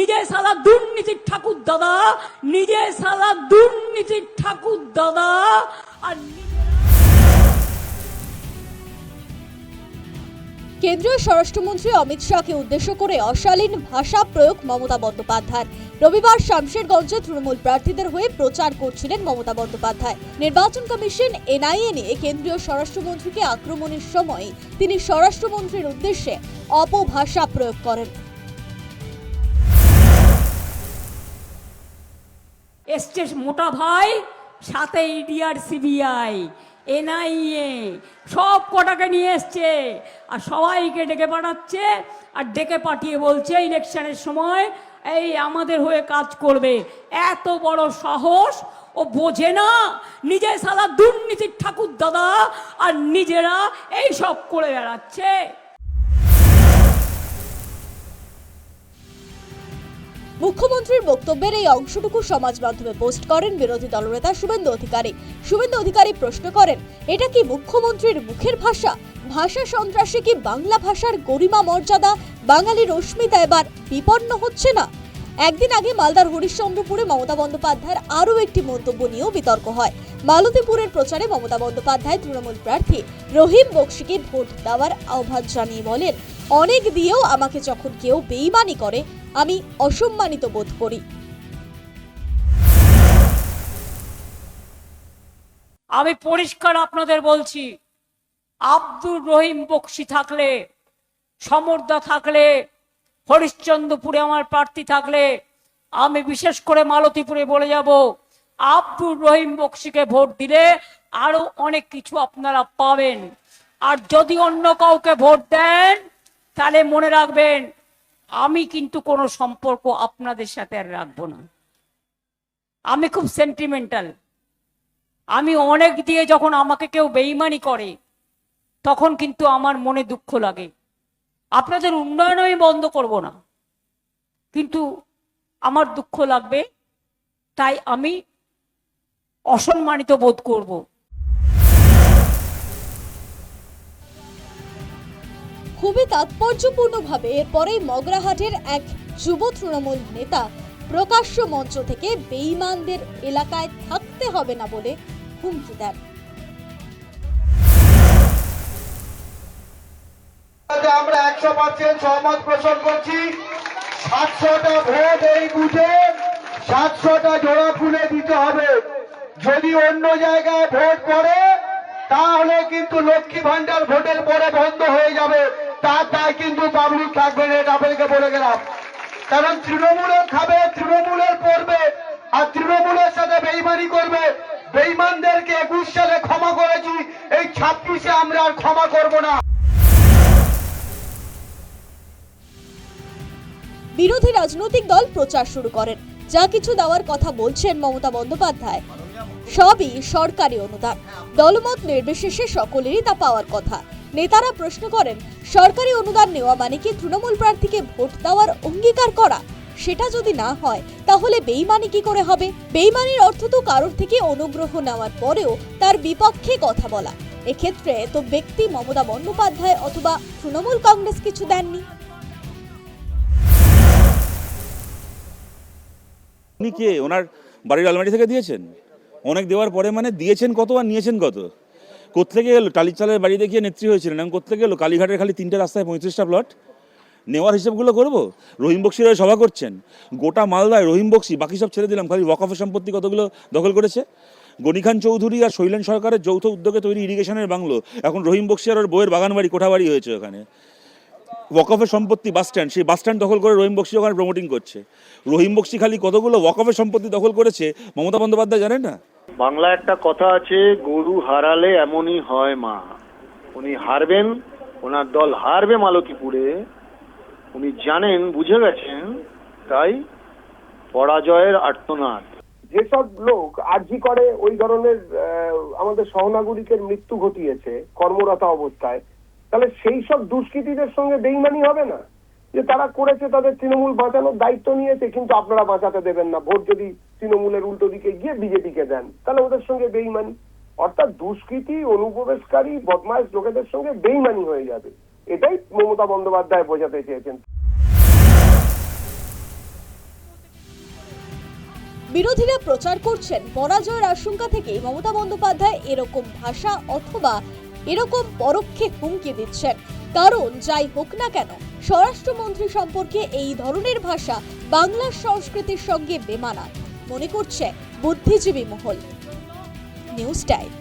নিজে সালা দুর্নীতির ঠাকুর দাদা, নিজে সালা দুর্নীতির ঠাকুর দাদা। আর কেন্দ্রীয় স্বরাষ্ট্রমন্ত্রী অমিত শাহকে উদ্দেশ্য করে অশালীন ভাষা প্রয়োগ মমতা বন্দ্যোপাধ্যায়। রবিবার শামশেরগঞ্জে তৃণমূল প্রার্থীদের হয়ে প্রচার করছিলেন মমতা বন্দ্যোপাধ্যায়। নির্বাচন কমিশন এনআইএ নিয়ে কেন্দ্রীয় স্বরাষ্ট্রমন্ত্রীকে আক্রমণের সময় তিনি স্বরাষ্ট্রমন্ত্রীর উদ্দেশ্যে অপভাষা প্রয়োগ করেন। এসছে মোটা ভাই, সাথে ইডিআর, সিবিআই, এনআইএ সব কটাকে নিয়ে এসছে আর সবাইকে ডেকে পাঠাচ্ছে। আর ডেকে পাঠিয়ে বলছে ইলেকশনের সময় এই আমাদের হয়ে কাজ করবে। এত বড় সাহস! ও বোঝে না নিজে সালা দুর্নীতির ঠাকুর দাদা আর নিজেরা এই সব করে বেড়াচ্ছে। মুখ্যমন্ত্রীর বক্তব্যের এই অংশটুকু সমাজ মাধ্যমে পোস্ট করেন বিরোধী দলনেতা শুভেন্দু অধিকারী। শুভেন্দু অধিকারী প্রশ্ন করেন, এটা কি মুখ্যমন্ত্রীর মুখের ভাষা? ভাষা সন্ত্রাসে কি বাংলা ভাষার গরিমা মর্যাদা, বাঙালির অস্মিতা এবার বিপন্ন হচ্ছে না? একদিন আগে মালদার হরিশ্চন্দ্রপুরে মমতা বন্দ্যোপাধ্যায়ের আরও একটি মন্তব্য নিয়েও বিতর্ক হয়। মালতীপুরের প্রচারে মমতা বন্দ্যোপাধ্যায় তৃণমূল প্রার্থী রহিম বক্সিকে ভোট দেওয়ার আহ্বান জানিয়ে বলেন, অনেক দিয়েও আমাকে যখন কেউ বেইমানি করে আমি অসম্মানিত বোধ করি। আমি পরিষ্কার আপনাদের বলছি, আব্দুর রহিম বক্সি থাকলে, সমর্দা থাকলে, হরিশ্চন্দ্রপুরে আমার প্রার্থী থাকলে, আমি বিশেষ করে মালতীপুরে বলে যাব, আব্দুর রহিম বক্সিকে ভোট দিলে আরো অনেক কিছু আপনারা পাবেন। আর যদি অন্য কাউকে ভোট দেন তাহলে মনে রাখবেন আমি কিন্তু কোনো সম্পর্ক আপনাদের সাথে আর রাখবো না। আমি খুব সেন্টিমেন্টাল। আমি অনেক দিয়ে যখন আমাকে কেউ বেইমানি করে তখন কিন্তু আমার মনে দুঃখ লাগে। আপনাদের উন্নয়ন আমি বন্ধ করব না, কিন্তু আমার দুঃখ লাগবে, তাই আমি অসম্মানিত বোধ করব। খুবই তাৎপর্যপূর্ণভাবে এরপরেই মগরাহাটের এক যুব তৃণমূল নেতা প্রকাশ্য মঞ্চ থেকে বেঈমানদের এলাকায় থাকতে হবে না বলে হুমকি দেন। আমরা 100% সহমত পোষণ করছি। 700টা ভোট এই বুথে 700টা জোড়া ফুলে দিতে হবে। যদি অন্য জায়গায় ভোট পড়ে তাহলে কিন্তু লক্ষ্মী ভান্ডার ভোটের পরে বন্ধ হয়ে যাবে। তাই কিন্তু পাবলিক থাকবে না, এটা আপনাকে বলে গেলাম। কারণ তৃণমূলের খাবে, তৃণমূলের পড়বে, আর তৃণমূলের সাথে বেইমানি করবে। বেইমানদেরকে 21 সালে ক্ষমা করেছি, এই 26-এ আমরা আর ক্ষমা করব না। বিরোধী রাজনৈতিক দল প্রচার শুরু করেন। যা কিছু দেওয়ার কথা বলছেন মমতা বন্দ্যোপাধ্যায় সবই সরকারি অনুদান। দলমত নির্বিশেষে সকলেরই তা পাওয়ার কথা। নেতারা প্রশ্ন করেন, সরকারি অনুদান নেওয়া মানে কি তৃণমূল প্রার্থীকে ভোট দেওয়ার অঙ্গীকার করা? সেটা যদি না হয় তাহলে বেইমানি কি করে হবে? বেইমানির অর্থ তো কারোর থেকে অনুগ্রহ নেওয়ার পরেও তার বিপক্ষে কথা বলা। এক্ষেত্রে তো ব্যক্তি মমতা বন্দ্যোপাধ্যায় অথবা তৃণমূল কংগ্রেস কিছু দেননি। উনি কে? ওনার বাড়ির আলমারি থেকে দিয়েছেন? অনেক দেওয়ার পরে মানে দিয়েছেন কত আর নিয়েছেন কত? কোত্থেকে গেলো? টালিচালের বাড়ি দেখিয়ে নেত্রী হয়েছিলেন, আমি কোত্থেকে গেলো? কালীঘাটের খালি 3টে রাস্তায় 35টা প্লট নেওয়ার হিসাবগুলো করবো? রহিম বক্সিরা সভা করছেন গোটা মালদায়। রহিম বক্সি, বাকি সব ছেড়ে দিলাম, খালি ওয়াকফের সম্পত্তি কতগুলো দখল করেছে। গনি খান চৌধুরী আর শৈলেন সরকারের যৌথ উদ্যোগে তৈরি ইরিগেশনের বাংলো এখন রহিম বক্সি আর ওর বইয়ের বাগান বাড়ি, কোঠাবাড়ি হয়েছে ওখানে। ওয়াকফের সম্পত্তি বাস স্ট্যান্ড, সেই বাস স্ট্যান্ড দখল করে রহিম বক্সি ওখানে প্রমোটিং করছে। রহিম বক্সি খালি কতগুলো ওয়াকফের সম্পত্তি দখল করেছে মমতা বন্দ্যোপাধ্যায় জানেন না? বাংলা একটা কথা আছে, গরু হারালে এমনই হয় মা। উনি হারবেন, ওনার দল হারবে মালতীপুরে, উনি জানেন, বুঝে গেছেন, তাই পরাজয়ের আর্তনাদ। যেসব লোক আর্জি করে ওই ধরনের আমাদের সহনাগরিকের মৃত্যু ঘটিয়েছে কর্মরত অবস্থায়, তাহলে সেই সব দুষ্কৃতীদের সঙ্গে বেইমানি হবে না? যে তারা করেছে, তাদের তৃণমূল বাঁচানোর দায়িত্ব নিয়েছে, কিন্তু আপনারা বাঁচাতে দেবেন না। ভোট যদি তৃণমূলের উল্টো দিকে গিয়ে বিজেপিকে দেন তাহলে ওদের সঙ্গে বেইমানি। অর্থাৎ দুষ্কৃতী, অনুপ্রবেশকারী, বদমাইশ লোকেদের সঙ্গে বেইমানি হয়ে যাবে। এটাই মমতা বন্দ্যোপাধ্যায় বোঝাতে চেয়েছেন। এটাই মমতা বন্দ্যোপাধ্যায় বোঝাতে চেয়েছেন। বিরোধীরা প্রচার করছেন পরাজয়ের আশঙ্কা থেকেই মমতা বন্দ্যোপাধ্যায় এরকম ভাষা অথবা এরকম পরোক্ষে হুমকি দিচ্ছেন। কারণ যাই হোক না কেন, স্বরাষ্ট্রমন্ত্রী সম্পর্কে এই ধরনের ভাষা বাংলার সংস্কৃতির সঙ্গে বেমানান মনে করছে বুদ্ধিজীবী মহল। News time.